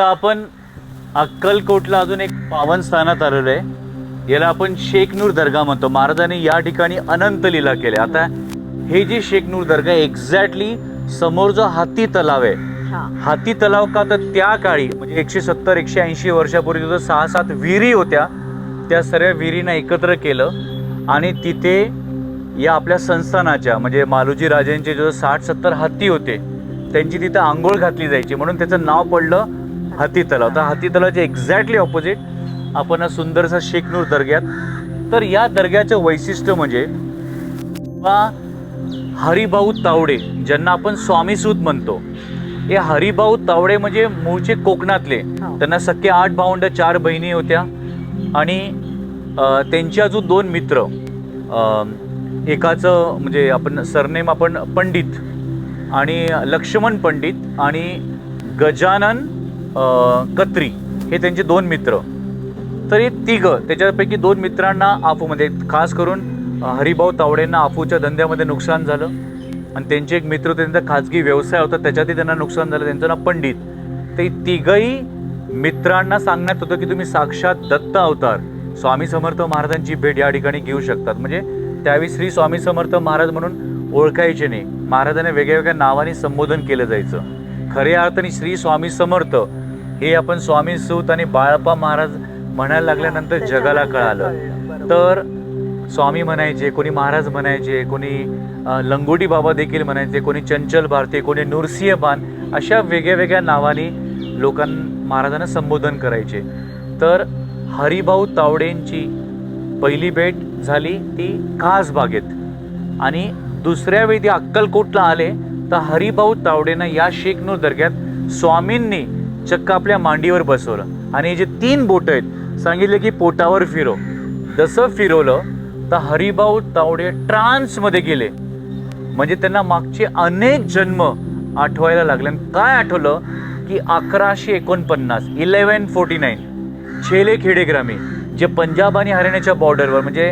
आपण अक्कलकोटला अजून एक पावन स्थानात आलेलो आहे. याला आपण शेखनूर दर्गा म्हणतो. महाराजांनी या ठिकाणी अनंत लीला केल्या. आता हे जे शेखनूर दर्गा एक्झॅक्टली समोर जो हाती तलाव आहे, हाती तलाव का तर त्या काळी म्हणजे 170-180 वर्षापूर्वी जो 6-7 विहिरी होत्या, त्या सर्व विहिरींना एकत्र केलं आणि तिथे या आपल्या संस्थानाच्या म्हणजे मालोजी राजांचे जो 60-70 हत्ती होते त्यांची तिथं आंघोळ घातली जायची, म्हणून त्याचं नाव पडलं हाती तलाव. तर हाती तलावाच्या एक्झॅक्टली ऑपोजिट आपण सुंदरसा शेखनूर दर्ग्यात. तर या दर्ग्याचं वैशिष्ट्य म्हणजे हरिभाऊ तावडे ज्यांना आपण स्वामीसूत म्हणतो, हे हरिभाऊ तावडे म्हणजे मूळचे कोकणातले. त्यांना सख्खे 8 भावंड 4 बहिणी होत्या आणि त्यांचे अजून 2 मित्र. एकाचं म्हणजे आपण सरनेम आपण पंडित आणि लक्ष्मण पंडित आणि गजानन कत्री हे त्यांचे 2 मित्र. तर हे तिघं, त्याच्यापैकी 2 मित्रांना आफूमध्ये खास करून हरिभाऊ तावडेंना आफूच्या धंद्यामध्ये नुकसान झालं आणि त्यांचे एक मित्र त्यांचा खाजगी व्यवसाय होता त्याच्यातही त्यांना नुकसान झालं. त्यांचं नाव पंडित. ते तिघही मित्रांना सांगण्यात होतं की तुम्ही साक्षात दत्त अवतार स्वामी समर्थ महाराजांची भेट या ठिकाणी घेऊ शकतात. म्हणजे त्यावेळी श्री स्वामी समर्थ महाराज म्हणून ओळखायचे नाही, महाराजांना वेगळ्या नावाने संबोधन केलं जायचं. खऱ्या अर्थाने श्री स्वामी समर्थ हे आपण स्वामी सूत आणि बाळप्पा महाराज म्हणायला लागल्यानंतर जगाला कळालं. तर स्वामी म्हणायचे, कोणी महाराज म्हणायचे, कोणी लंगोटी बाबा देखील म्हणायचे, कोणी चंचल भारती, कोणी नूरसिंह बान, अशा वेगळ्या नावाने महाराजांना संबोधन करायचे. तर हरिभाऊ तावडेंची पहिली भेट झाली ती खास बागेत आणि दुसऱ्या वेळी ते अक्कलकोटला आले तर हरिभाऊ तावडेंना या शेखनूर दर्ग्यात स्वामींनी चक्क आपल्या मांडीवर बसवलं आणि जे 3 बोट आहेत सांगितले की पोटावर फिरव. जसं फिरवलं तर हरिभाऊ तावडे ट्रान्समध्ये गेले. म्हणजे त्यांना मागचे अनेक जन्म आठवायला लागले. काय आठवलं की 1149 1149 छेले खेडे ग्रामी जे पंजाब आणि हरियाणाच्या बॉर्डरवर म्हणजे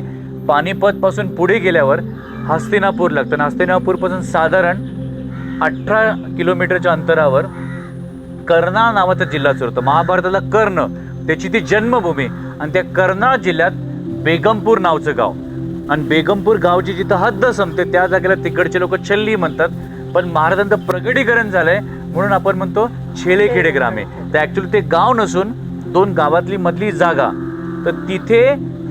पानिपत पासून पुढे गेल्यावर हस्तिनापूर लागतं. हस्तिनापूरपासून साधारण 18 किलोमीटरच्या अंतरावर कर्नाळ नावाचा जिल्हा होता. महाभारताला कर्ण त्याची ती जन्मभूमी आणि त्या कर्नाळ जिल्ह्यात बेगमपूर नावचं गाव आणि बेगमपूर गावची जिथं हद्द संपते त्या जागेला तिकडचे लोक छल्ली म्हणतात. पण महाराजांचं प्रगटीकरण झालंय म्हणून आपण म्हणतो छेले खेडे ग्रामे. तर ऍक्च्युली ते गाव नसून 2 गावातली मधली जागा. तर तिथे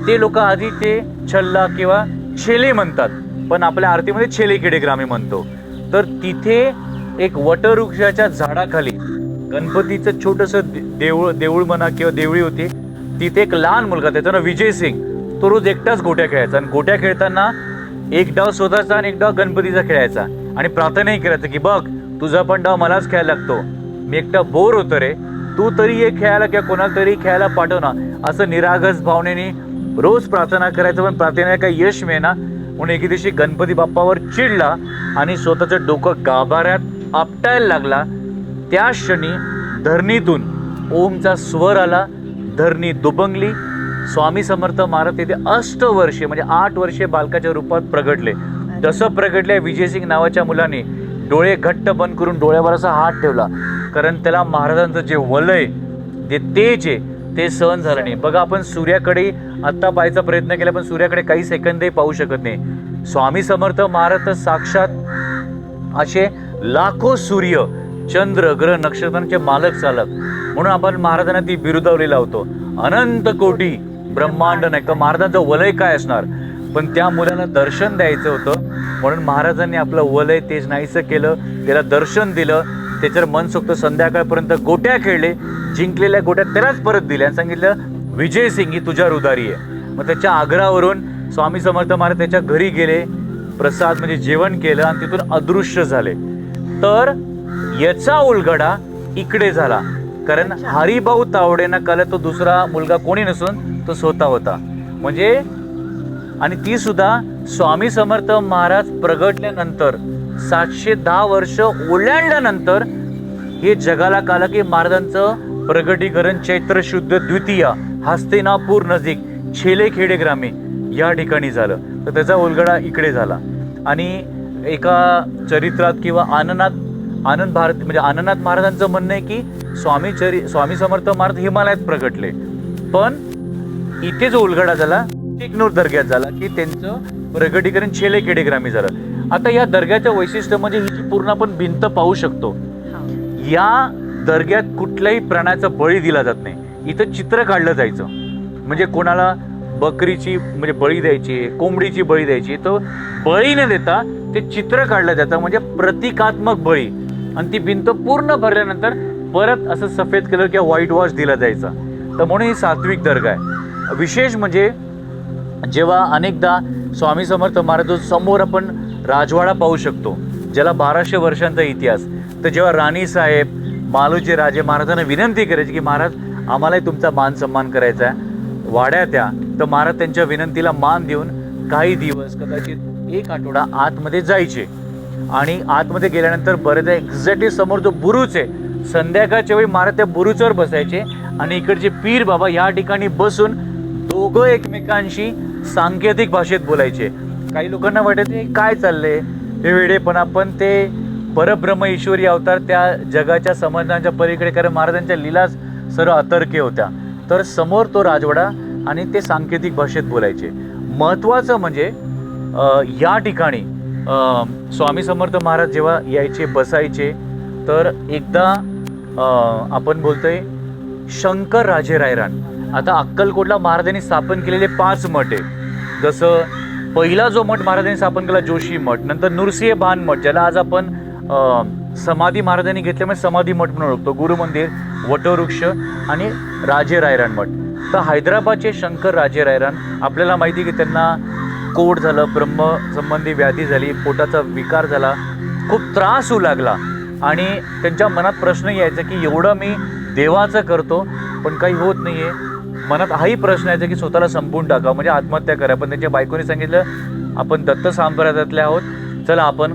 ते लोक आधी ते छल्ला किंवा छेले म्हणतात पण आपल्या आरतीमध्ये छेले खेडे ग्रामे म्हणतो. तर तिथे एक वटवृक्षाच्या झाडाखाली गणपतीचं छोटंसं देऊळ म्हणा किंवा देवळी होती. तिथे एक लहान मुलगा त्याचं नाव विजय सिंग, तो रोज एकटाच गोट्या खेळायचा आणि गोट्या खेळताना एक डाव स्वतःचा आणि एक डाव गणपतीचा खेळायचा आणि प्रार्थनाही करायचं की बघ तुझा पण डाव मलाच खेळायला लागतो, मी एकटा बोर होतो रे, तू तरी ये खेळायला किंवा कोणाला तरी खेळायला पाठव ना. असं निरागस भावनेने रोज प्रार्थना करायचं पण प्रार्थनेला काही यश मिळेना. म्हणून एके दिवशी गणपती बाप्पावर चिडला आणि स्वतःचं डोकं गाभाऱ्यात आपटायला लागला. त्या क्षणी धरणीतून ओमचा स्वर आला, धरणी दुबंगली. स्वामी समर्थ महाराज तिथे 8 वर्षे म्हणजे 8 वर्षे बालकाच्या रूपात प्रगटले. तसं प्रगटल्या विजयसिंग नावाच्या मुलाने डोळे घट्ट बंद करून डोळ्यावर असा हात ठेवला, कारण त्याला महाराजांचं जे वलय जे तेज आहे ते सहन झालं नाही. बघा आपण सूर्याकडे आत्ता पाहायचा प्रयत्न केला पण सूर्याकडे काही सेकंदही पाहू शकत नाही. स्वामी समर्थ महाराज तर साक्षात असे लाखो सूर्य चंद्र ग्रह नक्षत्रांचे मालक चालक म्हणून आपण महाराजांना ती बिरुदावली लावतो. अनंत कोटी ब्रह्मांड नाही का महाराजांचं वलय काय असणार. पण त्या मुलाला दर्शन द्यायचं होतं म्हणून महाराजांनी आपलं वलय तेज नाहीसं केलं, त्याला दर्शन दिलं, त्याच्यावर मनसोक्त संध्याकाळपर्यंत गोट्या खेळले, जिंकलेल्या गोट्या त्यालाच परत दिल्या आणि सांगितलं विजय सिंग ही तुझ्या रुदारी आहे. मग त्याच्या आग्रहावरून स्वामी समर्थ महाराज त्याच्या घरी गेले, प्रसाद म्हणजे जेवण केलं आणि तिथून अदृश्य झाले. तर याचा उलगडा इकडे झाला कारण हरिभाऊ तावडेंना कळलं तो दुसरा मुलगा कोणी नसून तो स्वतः होता. म्हणजे आणि ती सुद्धा स्वामी समर्थ महाराज प्रगटल्यानंतर 710 वर्ष ओलांडल्यानंतर हे जगाला कळलं की महाराजांचं प्रगटीकरण चैत्र शुद्ध द्वितीया हस्तिनापूर नजीक छेले खेडे ग्रामे या ठिकाणी झालं. तर त्याचा उलगडा इकडे झाला. आणि एका चरित्रात किंवा आनंद भारत म्हणजे आनंदनाथ महाराजांचं म्हणणं आहे की स्वामी समर्थ महाराज हिमालयात प्रगटले, पण इथे जो उलगडा झाला टेकनूर दर्ग्यात झाला की त्यांचं प्रगटीकरण छेलेकेडेग्रामी झालं. आता या दर्ग्याचं वैशिष्ट्य म्हणजे ही पूर्ण आपण भिंत पाहू शकतो. या दर्ग्यात कुठल्याही प्राण्याचा बळी दिला जात नाही. इथं चित्र काढलं जायचं, म्हणजे कोणाला बकरीची म्हणजे बळी द्यायची, कोंबडीची बळी द्यायची, तर बळी न देता ते चित्र काढलं जातं, म्हणजे प्रतिकात्मक बळी. आणि ती भिंत पूर्ण भरल्यानंतर परत असं सफेद कलर किंवा व्हाईट वॉश दिला जायचा. तर म्हणून ही सात्विक दर्गा आहे. विशेष म्हणजे जेव्हा अनेकदा स्वामी समर्थ महाराज समोर आपण राजवाडा पाहू शकतो, ज्याला 1200 वर्षांचा इतिहास, तर जेव्हा राणी साहेब मालूचे राजे महाराजांना विनंती करायची की महाराज आम्हालाही तुमचा मान सन्मान करायचा आहे वाड्यात या, तर महाराज त्यांच्या विनंतीला मान देऊन काही दिवस कदाचित 1 आठवडा आतमध्ये जायचे. आणि आतमध्ये गेल्यानंतर बरेचदा एक्झॅक्टली समोर जो बुरुज आहे, संध्याकाळच्या वेळी महाराज त्या बुरुजवर बसायचे आणि इकडचे पीर बाबा या ठिकाणी बसून दोघं एकमेकांशी सांकेतिक भाषेत बोलायचे. काही लोकांना वाटायचे काय चाललंय हे वेडेपणा, पण ते परब्रह्म ईश्वरी अवतार त्या जगाच्या समजण्याच्या पलीकडे, कारण महाराजांच्या लीला सर्व अतर्क्य होत्या. तर समोर तो राजवाडा आणि ते सांकेतिक भाषेत बोलायचे. महत्त्वाचं म्हणजे या ठिकाणी स्वामी समर्थ महाराज जेव्हा यायचे बसायचे, तर एकदा आपण बोलतोय शंकर राजे रायरान. आता अक्कलकोटला महाराजांनी स्थापन केलेले 5 मठ आहे. जसं पहिला जो मठ महाराजांनी स्थापन केला जोशी मठ, नंतर नृसिंह भान मठ, ज्याला आज आपण समाधी महाराजांनी घेतल्यामुळे समाधी मठ म्हणून ओळखतो, गुरुमंदिर, वटवृक्ष आणि राजे रायरान मठ. तर हैदराबादचे शंकर राजे रायरान, आपल्याला माहिती की त्यांना कोड झालं, ब्रह्म संबंधी व्याधी झाली, पोटाचा विकार झाला, खूप त्रास होऊ लागला आणि त्यांच्या मनात प्रश्न यायचा की एवढं मी देवाचं करतो पण काही होत नाही आहे. मनात हाही प्रश्न यायचा की स्वतःला संपवून टाकावं, म्हणजे आत्महत्या करा. पण त्यांच्या बायकोने सांगितलं आपण दत्त संप्रदायातले आहोत, चला आपण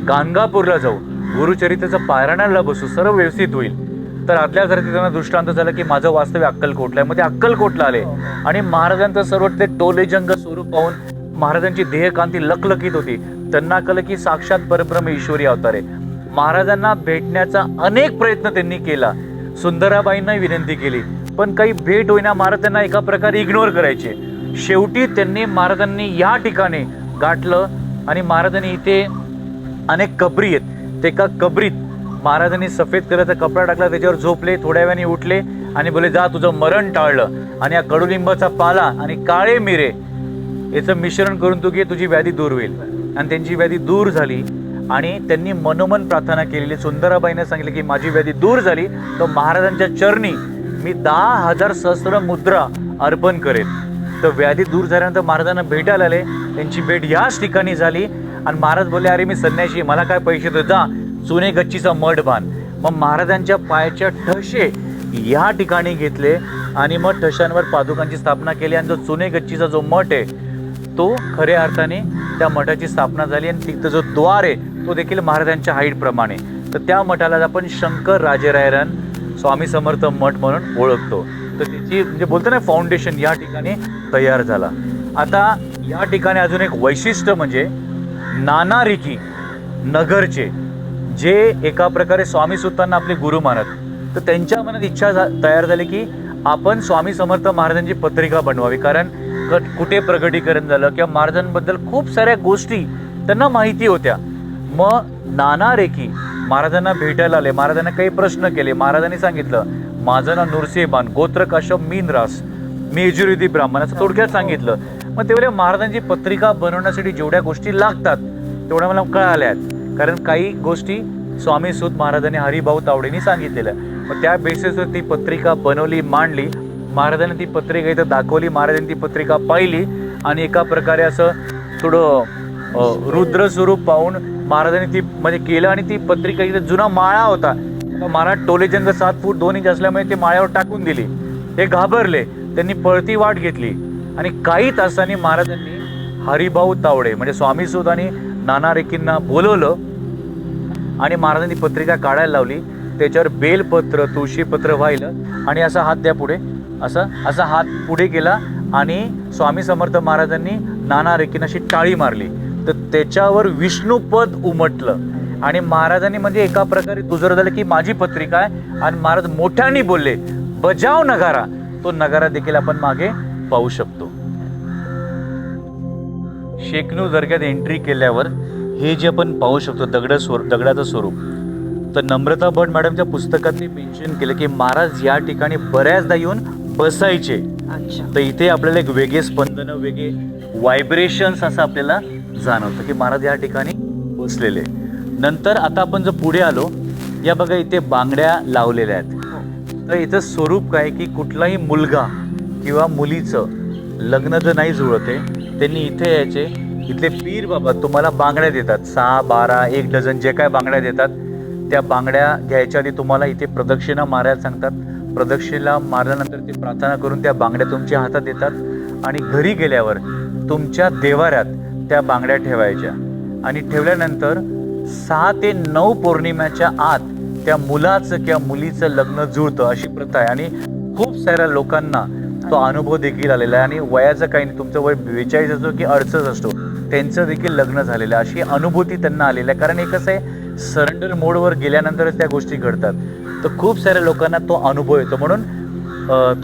गाणगापूरला जाऊ, गुरुचरित्राचं पारायणाला बसू, सर्व व्यवस्थित होईल. तर आदल्या घरात त्यांना दृष्टांत झाला की माझं वास्तव्य अक्कलकोटला आहे. मग ते अक्कलकोटला आले आणि महाराजांचं सर्व ते टोलेजंग स्वरूप पाहून महाराजांची देहकांती लखलखीत होती. त्यांना कळलं की साक्षात परब्रह्म ईश्वरी अवतार आहे. महाराजांना भेटण्याचा अनेक प्रयत्न त्यांनी केला, सुंदराबाईंना विनंती केली, पण काही भेट होईना. महाराज त्यांना एका प्रकारे इग्नोर करायचे. शेवटी त्यांनी महाराजांनी या ठिकाणी गाठलं आणि महाराजांनी इथे अनेक कबरी आहेत, ते एका कबरीत महाराजांनी सफेद कलरचा कपडा टाकला, त्याच्यावर झोपले, थोड्या वेळाने उठले आणि बोले जा तुझं मरण टाळलं. आणि या कडुलिंबाचा पाला आणि काळे मिरे याचं मिश्रण करून तू घे, तुझी व्याधी दूर होईल. आणि त्यांची व्याधी दूर झाली आणि त्यांनी मनोमन प्रार्थना केलेली. सुंदराबाईने सांगितले की माझी व्याधी दूर झाली तर महाराजांच्या चरणी मी 10,000 सहस्त्र मुद्रा अर्पण करेन. तर व्याधी दूर झाल्यानंतर महाराजांना भेटायला आले. त्यांची भेट याच ठिकाणी झाली आणि महाराज बोलले अरे मी संन्याशी, मला काय पैसे देतो, जा चुने गच्चीचा मठ बांध. मग महाराजांच्या पायाच्या ठसे या ठिकाणी घेतले आणि मग ठशांवर पादुकांची स्थापना केली. आणि जो चुने गच्चीचा जो मठ आहे तो खऱ्या अर्थाने त्या मठाची स्थापना झाली. आणि तिथं जो द्वार आहे तो देखील महाराजांच्या हाईट प्रमाणे. तर त्या मठाला आपण शंकर राजेरायरान स्वामी समर्थ मठ म्हणून ओळखतो. तर त्याची म्हणजे बोलतो ना फाउंडेशन या ठिकाणी तयार झाला. आता या ठिकाणी अजून एक वैशिष्ट्य म्हणजे नानारिकी नगरचे जे एका प्रकारे स्वामी सुतांना आपले गुरु मानत, तर त्यांच्या मनात इच्छा तयार झाली की आपण स्वामी समर्थ महाराजांची पत्रिका बनवावी. कारण कुठे प्रगटीकरण झालं किंवा महाराजांबद्दल खूप साऱ्या गोष्टी त्यांना माहिती होत्या. मग नानारेकी महाराजांना भेटायला आले, महाराजांना काही प्रश्न केले. महाराजांनी सांगितलं माझं नाव नृसिंहबान, गोत्र काश्यप, मीन रास, मी यजुर्वेदी ब्राह्मण, असं थोडक्यात सांगितलं. मग तेवढ्या महाराजांची पत्रिका बनवण्यासाठी जेवढ्या गोष्टी लागतात तेवढ्या मला कळाल्या आहेत. कारण काही गोष्टी स्वामी सूत महाराजांनी हरिभाऊ तावडेंनी सांगितलेल्या. मग त्या बेसिसवर ती पत्रिका बनवली, मांडली. महाराजांनी ती पत्रिका इथं दाखवली, महाराजांनी ती पत्रिका पाहिली आणि एका प्रकारे असं थोडं रुद्र स्वरूप पाहून महाराजांनी ती म्हणजे केलं. आणि ती पत्रिका इथे जुना माळा होता, महाराज टोलेजंग 7 फूट 2 इंच असल्यामुळे ते माळ्यावर टाकून दिली. हे घाबरले, त्यांनी पळती वाट घेतली आणि काही तासांनी महाराजांनी हरिभाऊ तावडे म्हणजे स्वामी सूत आणि नानारेकींना बोलवलं आणि महाराजांनी पत्रिका काढायला लावली. त्याच्यावर बेलपत्र तुळशीपत्र वाहिलं आणि असा हात द्या पुढे, असा हात पुढे केला आणि स्वामी समर्थ महाराजांनी नानारेकींना अशी टाळी मारली. तर त्याच्यावर विष्णुपद उमटलं आणि महाराजांनी म्हणजे एका प्रकारे दुजोरा झालं की माझी पत्रिका आहे, आणि महाराज मोठ्याने बोलले बजाव नगारा. तो नगारा देखील आपण मागे पाहू शकतो. शेकनूर दर्ग्यात एंट्री केल्यावर हे जे आपण पाहू शकतो दगडाचं स्वरूप, तर नम्रता भट मॅडमच्या पुस्तकातली मेन्शन केलं की महाराज या ठिकाणी बऱ्याचदा येऊन बसायचे. तर इथे आपल्याला एक वेगळे स्पंदन, वेगळे व्हायब्रेशन्स असं आपल्याला जाणवतं की महाराज या ठिकाणी बसलेले. नंतर आता आपण जर पुढे आलो, या बघा इथे बांगड्या लावलेल्या आहेत. तर इथं स्वरूप काय की कुठलाही मुलगा किंवा मुलीचं लग्न जर नाही जुळत आहे, त्यांनी इथे यायचे. इथले पीर बाबा तुम्हाला बांगड्या देतात, 6, 12, 1 डझन जे काय बांगड्या देतात, त्या बांगड्या घ्यायच्या आधी तुम्हाला इथे प्रदक्षिणा मारायला सांगतात. प्रदक्षिणा मारल्यानंतर ते प्रार्थना करून त्या बांगड्या तुमच्या हातात देतात, आणि घरी गेल्यावर तुमच्या देवाऱ्यात त्या बांगड्या ठेवायच्या. आणि ठेवल्यानंतर 6 ते 9 पौर्णिमेच्या आत त्या मुलाचं किंवा मुलीचं लग्न जुळतं अशी प्रथा आहे. आणि खूप साऱ्या लोकांना तो अनुभव देखील आलेला आहे. आणि वयाचं काही नाही, तुमचं वय 42 असो की 68 असतो, त्यांचं देखील लग्न झालेलं आहे अशी अनुभूती त्यांना आलेली आहे. कारण हे कसं आहे, सरेंडर मोडवर गेल्यानंतरच त्या गोष्टी घडतात. तर खूप साऱ्या लोकांना तो अनुभव येतो. म्हणून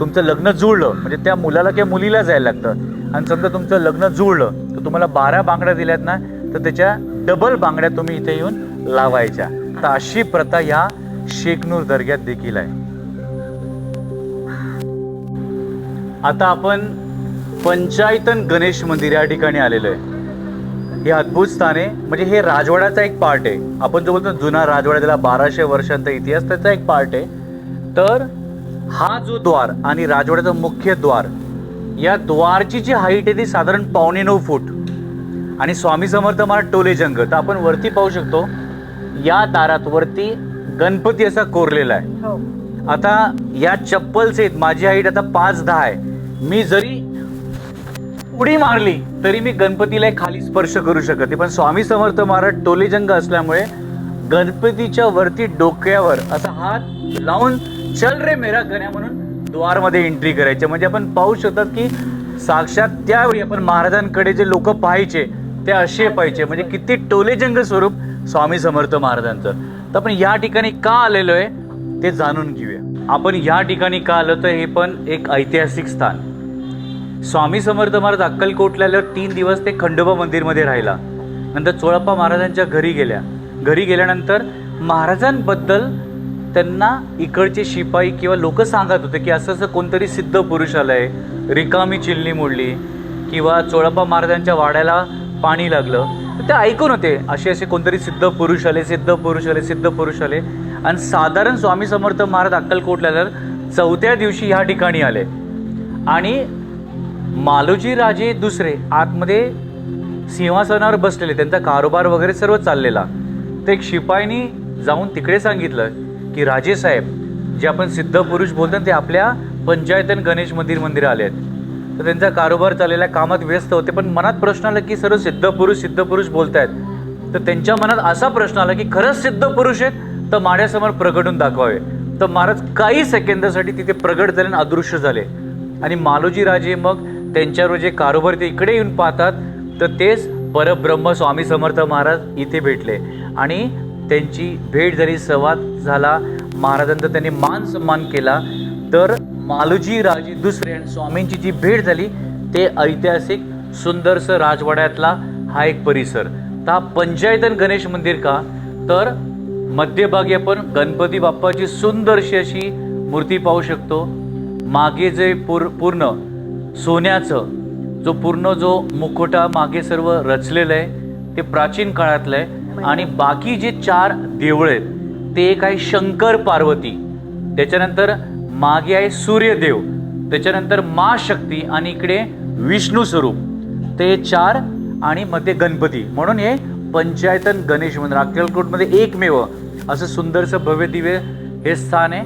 तुमचं लग्न जुळलं म्हणजे त्या मुलाला किंवा मुलीला जायला लागतं. आणि समजा तुमचं लग्न जुळलं तर तुम्हाला 12 बांगड्या दिल्यात ना, तर त्याच्या डबल बांगड्या तुम्ही इथे येऊन लावायच्या. तर अशी प्रथा या शेकनूर दर्ग्यात देखील आहे. आता आपण पंचायतन गणेश मंदिर या ठिकाणी आलेलो आहे. हे अद्भुत स्थान आहे. म्हणजे हे राजवाड्याचा एक पार्ट आहे. आपण जो बोलतो जुना राजवाडा, त्याला 1200 वर्षांचा इतिहास, त्याचा एक पार्ट आहे. तर हा जो द्वार आणि राजवाड्याचं मुख्य द्वार, या द्वारची जी हाईट आहे ती साधारण 9.25 फूट. आणि स्वामी समर्थ महाराज टोलेजंग, तर आपण वरती पाहू शकतो या दारात वरती गणपती असा कोरलेला आहे. आता या चप्पल सेट माझी हाईट आता 5'10" आहे. मी जरी उडी मारली तरी मी गणपतीला खाली स्पर्श करू शकते. पण स्वामी समर्थ महाराज टोलेजंग असल्यामुळे गणपतीच्या वरती डोक्यावर असा हात लावून चल रे मेरा गण्या म्हणून द्वारमध्ये एंट्री करायचे. म्हणजे आपण पाहू शकतात की साक्षात त्यावेळी आपण महाराजांकडे जे लोक पाहायचे ते असे पाहिजे. म्हणजे किती टोलेजंग स्वरूप स्वामी समर्थ महाराजांचं. तर आपण या ठिकाणी का आलेलो आहे ते जाणून घेऊया. आपण या ठिकाणी का आलो, तर हे पण एक ऐतिहासिक स्थान. स्वामी समर्थ महाराज अक्कलकोटला आल्यावर 3 दिवस ते खंडोबा मंदिरमध्ये राहिला. नंतर चोळप्पा महाराजांच्या घरी गेल्या. घरी गेल्यानंतर महाराजांबद्दल त्यांना इकडचे शिपाई किंवा लोक सांगत होते की असं असं कोणतरी सिद्ध पुरुष आलंय, रिकामी चिलनी मोडली, किंवा चोळप्पा महाराजांच्या वाड्याला पाणी लागलं. तर ते ऐकून होते असे असे कोणतरी सिद्ध पुरुष आले, सिद्ध पुरुष आले, सिद्ध पुरुष आले. आणि साधारण स्वामी समर्थ महाराज अक्कलकोटला आल्यावर 4थ्या दिवशी ह्या ठिकाणी आले. आणि मालोजी राजे दुसरे आतमध्ये सिंहासनावर बसलेले, त्यांचा कारोबार वगैरे सर्व चाललेला. तर एक शिपाईनी जाऊन तिकडे सांगितलं की राजेसाहेब, जे आपण सिद्ध पुरुष बोलतो ते आपल्या पंचायतन गणेश मंदिर आले आहेत. तर त्यांचा कारोबार चाललेला, कामात व्यस्त होते. पण मनात प्रश्न आला की सर्व सिद्ध पुरुष बोलतायत. तर त्यांच्या मनात असा प्रश्न आला की खरंच सिद्ध पुरुष आहेत तर माझ्यासमोर प्रगटून दाखवावे. तर महाराज काही सेकंदासाठी तिथे प्रगट झाले आणि अदृश्य झाले. आणि मालोजी राजे मग त्यांच्यावर जे कारोबार ते इकडे येऊन पाहतात, तर तेच परब्रह्म स्वामी समर्थ महाराज इथे भेटले. आणि त्यांची भेट झाली, संवाद झाला, महाराजांचा त्यांनी मान सन्मान केला. तर मालोजी राजे दुसरे आणि स्वामींची जी भेट झाली ते ऐतिहासिक सुंदरसं राजवाड्यातला हा एक परिसर. तर हा पंचायतन गणेश मंदिर का, तर मध्यभागी आपण गणपती बाप्पाची सुंदरशी अशी मूर्ती पाहू शकतो. मागे जे पूर्ण सोन्याचं जो मुखोटा मागे सर्व रचलेलं आहे ते प्राचीन काळातलं आहे. आणि बाकी जे 4 देवळ आहेत ते एक आहे शंकर पार्वती, त्याच्यानंतर मागे आहे सूर्यदेव, त्याच्यानंतर मा शक्ती, आणि इकडे विष्णू स्वरूप. ते 4 आणि मध्ये गणपती. म्हणून हे पंचायतन गणेश मंदिर अक्कलकोटमध्ये एकमेव असं सुंदरसं भव्य दिव्य हे स्थान आहे.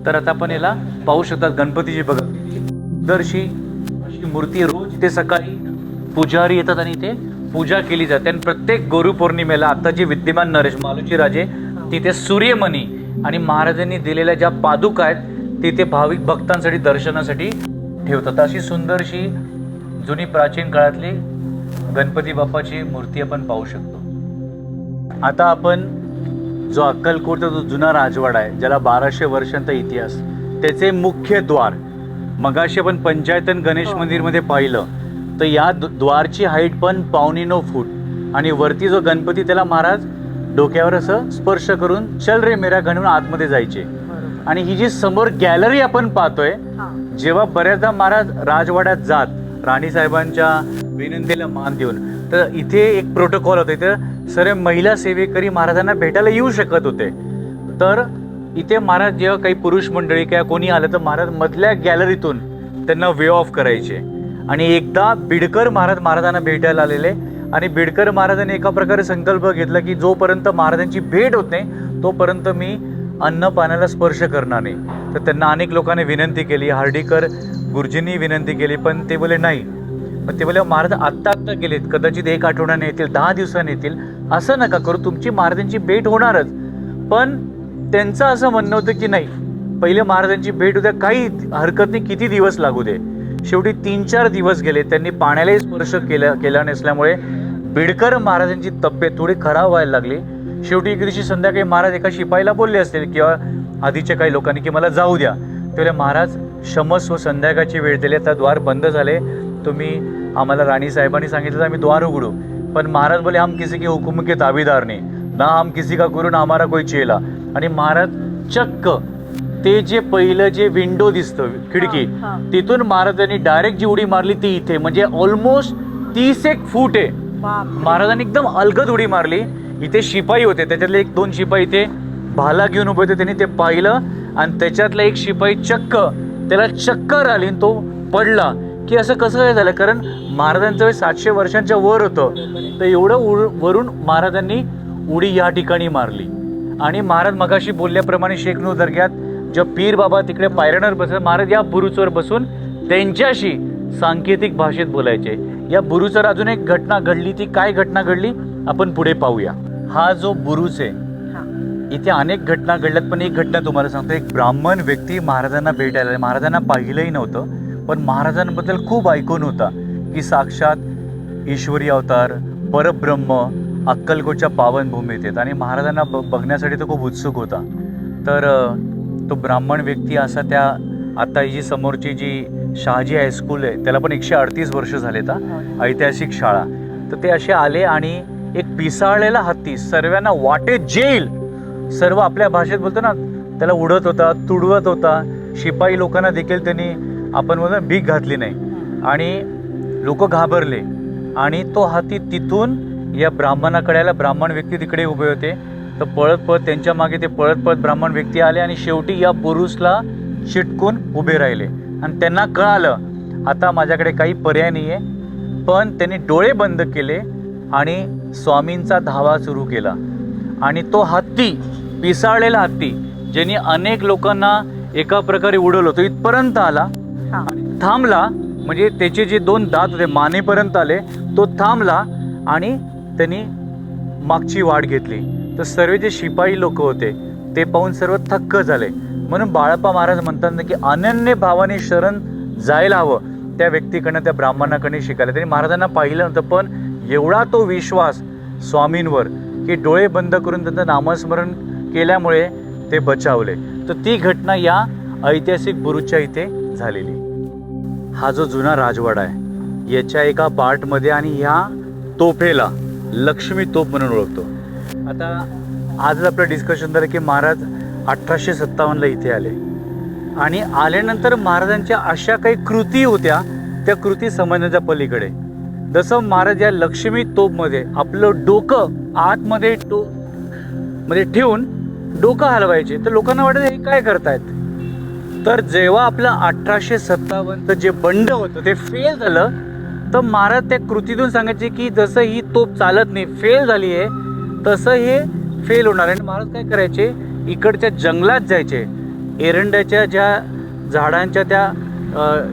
तर आता आपण याला पाहू शकतात. गणपतीची बघा सुंदरशी अशी मूर्ती. रोज इथे सकाळी पुजारी येतात आणि इथे पूजा केली जाते. आणि प्रत्येक गुरुपौर्णिमेला आता जे विद्यमान नरेश मालोजी राजे तिथे सूर्यमणी आणि महाराजांनी दिलेल्या ज्या पादुका आहेत तिथे भाविक भक्तांसाठी दर्शनासाठी ठेवतात. अशी सुंदरशी जुनी प्राचीन काळातली गणपती बाप्पाची मूर्ती आपण पाहू शकतो. आता आपण जो अक्कलकोटचा जो जुना राजवाडा आहे, ज्याला 1200 वर्षांचा इतिहास, त्याचे मुख्य द्वार मगाशी आपण पंचायतन गणेश मंदिरमध्ये पाहिलं, तर या द्वारची हाईट पण 9.25 फूट आणि वरती जो गणपती त्याला महाराज डोक्यावर असं स्पर्श करून चल रे मेरा गणून आतमध्ये जायचे. आणि ही जी समोर गॅलरी आपण पाहतोय, जेव्हा बऱ्याचदा महाराज राजवाड्यात जात राणी साहेबांच्या विनंतीला मान देऊन, तर इथे एक प्रोटोकॉल होते, तर सर्व महिला सेवेकरी महाराजांना भेटायला येऊ शकत होते. तर इथे महाराज जेव्हा काही पुरुष मंडळी किंवा कोणी आलं तर महाराज मधल्या गॅलरीतून त्यांना वे ऑफ करायचे. आणि एकदा बिडकर महाराजांना भेटायला आलेले आणि बिडकर महाराजांनी एका प्रकारे संकल्प घेतला की जोपर्यंत महाराजांची भेट होत नाही तोपर्यंत मी अन्न पाण्याला स्पर्श करणार नाही. तर त्यांना अनेक लोकांनी विनंती केली, हर्डीकर गुरुजींनी विनंती केली, पण ते बोले नाही. मग ते बोले महाराज आत्ता गेलेत, कदाचित 1 आठवड्याने येतील, 10 दिवसांनी येतील, असं नका करू, तुमची महाराजांची भेट होणारच. पण त्यांचं असं म्हणणं होतं की नाही, पहिले महाराजांची भेट उद्या काही हरकत नाही, किती दिवस लागू दे. शेवटी 3-4 दिवस गेले, त्यांनी पाण्यालाही स्पर्श केला नसल्यामुळे बिडकर महाराजांची तब्येत थोडी खराब व्हायला लागली. शेवटी एक दिवशी संध्याकाळी महाराज एका शिपाईला बोलले असतील किंवा आधीच्या काही लोकांनी की मला जाऊ द्या. तेव्हा महाराज क्षमस्व, संध्याकाळची वेळ दिली, आता द्वार बंद झाले, तुम्ही आम्हाला राणी साहेबांनी सांगितलं आम्ही द्वार उघडू. पण महाराज बोले हम किसी के हुकुम के ताबेदार नहीं, ना हम किसी का गुरु ना हमारा कोई चेला. आणि महाराज चक्क ते जे पहिलं जे विंडो दिसतं खिडकी, तिथून महाराजांनी डायरेक्ट जी उडी मारली ती इथे, म्हणजे ऑलमोस्ट 30 फूट आहे. महाराजांनी एकदम अलगद उडी मारली. इथे शिपाई होते, त्याच्यातले 1-2 शिपाई इथे भाला घेऊन उभे होते, त्यांनी ते पाहिलं आणि त्याच्यातला एक शिपाई चक्क त्याला चक्कर आली आणि तो पडला. की असं कसं काय झालं, कारण महाराजांचं वय 700 वर्षांच्या वर होतं, तर एवढं वरून महाराजांनी उडी या ठिकाणी मारली. आणि महाराज मगाशी बोलल्याप्रमाणे शेखनूर दर्ग्यात जेव्हा पीर बाबा तिकडे पायऱ्यांवर बसले, महाराज या बुरुजवर बसून त्यांच्याशी सांकेतिक भाषेत बोलायचे. या बुरुजवर अजून एक घटना घडली, ती काय घटना घडली आपण पुढे पाहूया. हा जो बुरुज आहे, इथे अनेक घटना घडल्यात, पण एक घटना तुम्हाला सांगतो. एक ब्राह्मण व्यक्ती महाराजांना भेटायला, महाराजांना पाहिलंही नव्हतं, पण महाराजांबद्दल खूप ऐकून होता की साक्षात ईश्वरी अवतार, परब्रह्म अक्कलकोटच्या पावनभूमीत आहेत आणि महाराजांना बघण्यासाठी तो खूप उत्सुक होता. तर तो ब्राह्मण व्यक्ती असा त्या आता ही जी समोरची जी शहाजी हायस्कूल आहे त्याला पण 138 वर्ष झाले, तर ऐतिहासिक शाळा, तर ते असे आले आणि एक पिसाळलेला हत्ती सर्वांना वाटेत जेल, सर्व आपल्या भाषेत बोलतो ना, त्याला उडत होता, तुडवत होता. शिपाई लोकांना देखील त्यांनी आपण बोलतो भीक घातली नाही आणि लोक घाबरले. आणि तो हाती तिथून या ब्राह्मणाकडे आला. ब्राह्मण व्यक्ती तिकडे उभे होते, तर पळत पळत त्यांच्या मागे ते पळत पळत ब्राह्मण व्यक्ती आले आणि शेवटी या बुरुजला चिटकून उभे राहिले. आणि त्यांना कळालं आता माझ्याकडे काही पर्याय नाही आहे, पण त्यांनी डोळे बंद केले आणि स्वामींचा धावा सुरू केला. आणि तो हत्ती, पिसाळलेला हत्ती, ज्यांनी अनेक लोकांना एका प्रकारे उडवलं, तो इथपर्यंत आला आणि थांबला. म्हणजे त्याचे जे 2 दात होते मानेपर्यंत आले, तो थांबला आणि त्यांनी मागची वाट घेतली. तर सर्व जे शिपाई लोक होते ते पाहून सर्व थक्क झाले. म्हणून बाळप्पा महाराज म्हणतात की अनन्य भावाने शरण जायला हवं, त्या व्यक्तीकडनं, त्या ब्राह्मणाकडे शिकायला. त्यांनी महाराजांना पाहिलं नव्हतं, पण एवढा तो विश्वास स्वामींवर की डोळे बंद करून त्यांचं नामस्मरण केल्यामुळे ते बचावले. तर ती घटना या ऐतिहासिक बुरुजच्या इथे झालेली. हा जो जुना राजवाडा आहे याच्या एका पार्टमध्ये आणि ह्या तोफेला लक्ष्मी तोफ म्हणून ओळखतो. आता आजच आपलं डिस्कशन झालं की महाराज 1857ला इथे आले आणि आल्यानंतर महाराजांच्या अशा काही कृती होत्या, त्या कृती समजण्याच्या पलीकडे. जसं महाराज या लक्ष्मी तोफमध्ये आपलं डोकं आतमध्ये मध्ये ठेवून डोकं हलवायचे, तर लोकांना वाटत हे काय करतायत. तर जेव्हा आपलं 1857चं जे बंड होतं ते फेल झालं, तर महाराज त्या कृतीतून सांगायचे की जसं ही तोफ चालत नाही, फेल झाली आहे, तसं हे फेल होणार आहे. महाराज काय करायचे, इकडच्या जंगलात जायचे, एरंड्याच्या ज्या झाडांच्या त्या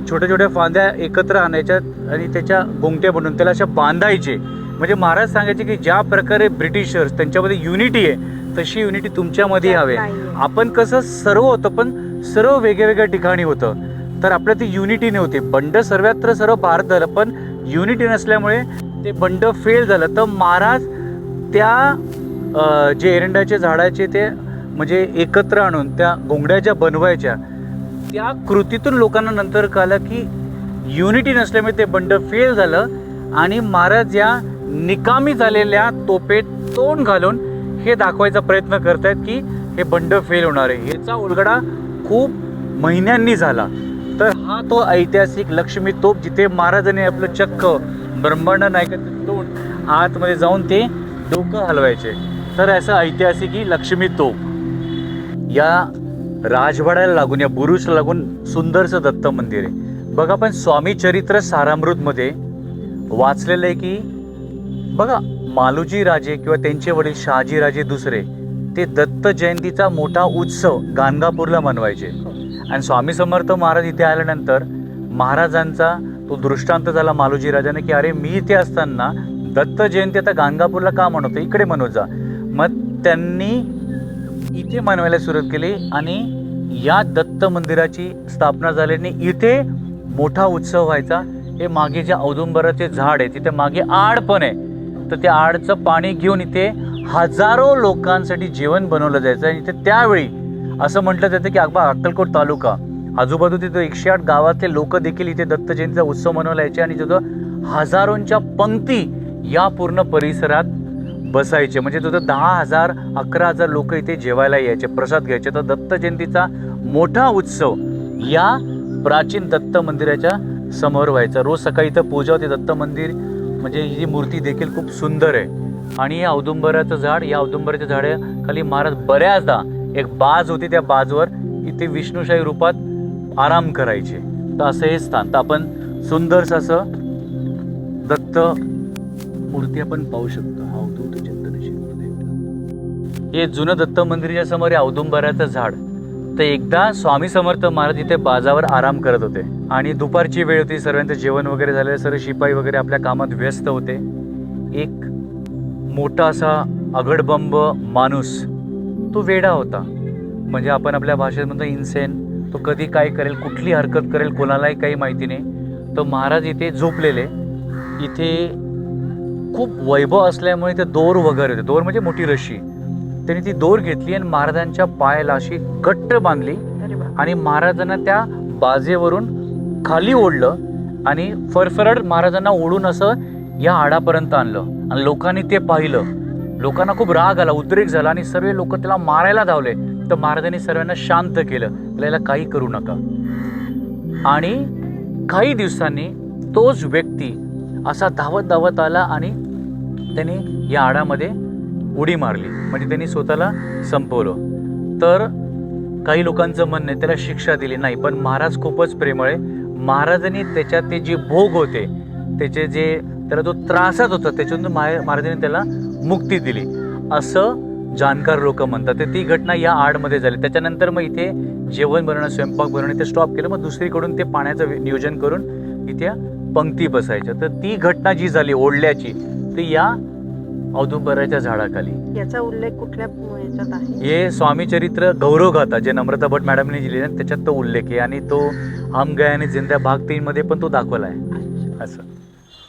छोट्या छोट्या फांद्या एकत्र आणायच्या आणि त्याच्या गोंगट्या बनवून त्याला अशा बांधायचे. म्हणजे महाराज सांगायचे की ज्या प्रकारे ब्रिटिशर्स त्यांच्यामध्ये युनिटी आहे तशी युनिटी तुमच्यामध्ये हवे. आपण कसं सर्व होतं पण सर्व वेगवेगळ्या ठिकाणी होतं, तर आपल्या ती युनिटी नव्हती. बंड सर्वत्र सर्व भारत झालं, पण युनिटी नसल्यामुळे ते बंड फेल झालं. तर महाराज त्या जे एरंडाच्या झाडाचे ते म्हणजे एकत्र आणून त्या घोंगड्या ज्या बनवायच्या, त्या कृतीतून लोकांना नंतर कळलं की युनिटी नसल्यामुळे ते बंड फेल झालं आणि महाराज या निकामी झालेल्या तोपेत तोंड घालून हे दाखवायचा प्रयत्न करतायत की हे बंड फेल होणार आहे. ह्याचा उलगडा खूप महिन्यांनी झाला. तर हा तो ऐतिहासिक लक्ष्मी तोप जिथे महाराजांनी आपलं चक्क ब्रह्मांड नायकाचं तोंड आतमध्ये जाऊन ते डोकं हलवायचे. तर असं ऐतिहासिक ही लक्ष्मी तोप या राजवाड्याला लागून, या बुरुजला लागून सुंदरचं दत्त मंदिर आहे. बघा, पण स्वामी चरित्र सारामृतमध्ये वाचलेलं आहे की बघा, मालोजी राजे किंवा त्यांचे वडील शहाजी राजे दुसरे ते दत्त जयंतीचा मोठा उत्सव गाणगापूरला मनवायचे. आणि स्वामी समर्थ महाराज इथे आल्यानंतर महाराजांचा तो दृष्टांत झाला मालोजी राजाने की अरे मी इथे असताना दत्त जयंती आता गाणगापूरला का मनवतो, इकडे मनवत जा. मग त्यांनी इथे मनवायला सुरुवात केली आणि या दत्त मंदिराची स्थापना झाल्याने इथे मोठा उत्सव व्हायचा. हे मागे जे औदुंबराचे झाड आहे तिथे मागे आड पण आहे, तर त्या आडचं पाणी घेऊन इथे हजारो लोकांसाठी जेवण बनवलं जायचं. आणि इथे त्यावेळी असं म्हटलं जातं की अक्कलकोट तालुका आजूबाजू तिथं 108 गावातले लोक देखील इथे दत्त जयंतीचा उत्सव मनवला यायचे आणि तिथं हजारोंच्या पंक्ती या पूर्ण परिसरात बसायचे. म्हणजे तिथं 10,000 11,000 लोक इथे जेवायला यायचे, प्रसाद घ्यायचे. तर दत्त जयंतीचा मोठा उत्सव या प्राचीन दत्त मंदिराच्या समोर व्हायचा. रोज सकाळी इथं पूजा होती. दत्त मंदिर म्हणजे ही मूर्ती देखील खूप सुंदर आहे. आणि या औदुंबराचं झाड, या औदुंबराच्या झाडाखाली महाराज बऱ्याचदा एक बाज होती, त्या बाजवर इथे विष्णुशाही रूपात आराम करायचे. तर असं हे स्थान, तर आपण सुंदरसं असं दत्त मूर्ती आपण पाहू शकतो. अवधूत चंदन शिवदेव हे जुनं दत्त मंदिराच्या समोर आहे औदुंबराचं झाड. तर एकदा स्वामी समर्थ महाराज इथे बाजावर आराम करत होते आणि दुपारची वेळ होती, सर्वांचं जेवण वगैरे झालेलं, सर्व शिपाई वगैरे आपल्या कामात व्यस्त होते. एक मोठा असा अगडबंब माणूस, तो वेडा होता, म्हणजे आपण आपल्या भाषेत म्हणतो इन्सेन. तो कधी काय करेल, कुठली हरकत करेल, कोणालाही काही माहिती नाही. तर महाराज इथे झोपलेले, इथे खूप वैभव असल्यामुळे ते दोर वगैरे होते. दोर म्हणजे मोठी रशी. त्यांनी ती दोर घेतली आणि महाराजांच्या पायाला अशी घट्ट बांधली आणि महाराजांना त्या बाजेवरून खाली ओढलं आणि फरफरड महाराजांना ओढून असं या आडापर्यंत आणलं. आणि लोकांनी ते पाहिलं. लोकांना खूप राग आला, उद्रेक झाला आणि सर्व लोक त्याला मारायला धावले. तर महाराजांनी सर्वांना शांत केलं, त्याला काही करू नका. आणि काही दिवसांनी तोच व्यक्ती असा धावत धावत आला आणि त्याने या आडामध्ये उडी मारली, म्हणजे त्यांनी स्वतःला संपवलं. तर काही लोकांचं म्हणणं आहे त्याला शिक्षा दिली नाही, पण महाराज खूपच प्रेमळ आहे. महाराजांनी त्याच्यात ते जे भोग होते, त्याचे जे त्याला जो त्रासात होता, त्याच्यातून महाराजांनी त्याला मुक्ती दिली असं जाणकार लोक म्हणतात. तर ती घटना या आडमध्ये झाली. त्याच्यानंतर मग इथे जेवण बनवणं, स्वयंपाक बनवणं इथे स्टॉप केलं. मग दुसरीकडून ते पाण्याचं नियोजन करून इथे पंक्ती बसायच्या. तर ती घटना जी झाली ओढल्याची, ती या औदुंबराच्या झाडाखाली. याचा उल्लेख कुठल्या याच्यात आहे? हे स्वामी चरित्र गौरवगाथा जे नम्रता भट मॅडमने लिहिले त्याच्यात तो उल्लेख आहे. आणि तो हम गया आणि जिंदा भाग 3 मध्ये पण तो दाखवला आहे असं.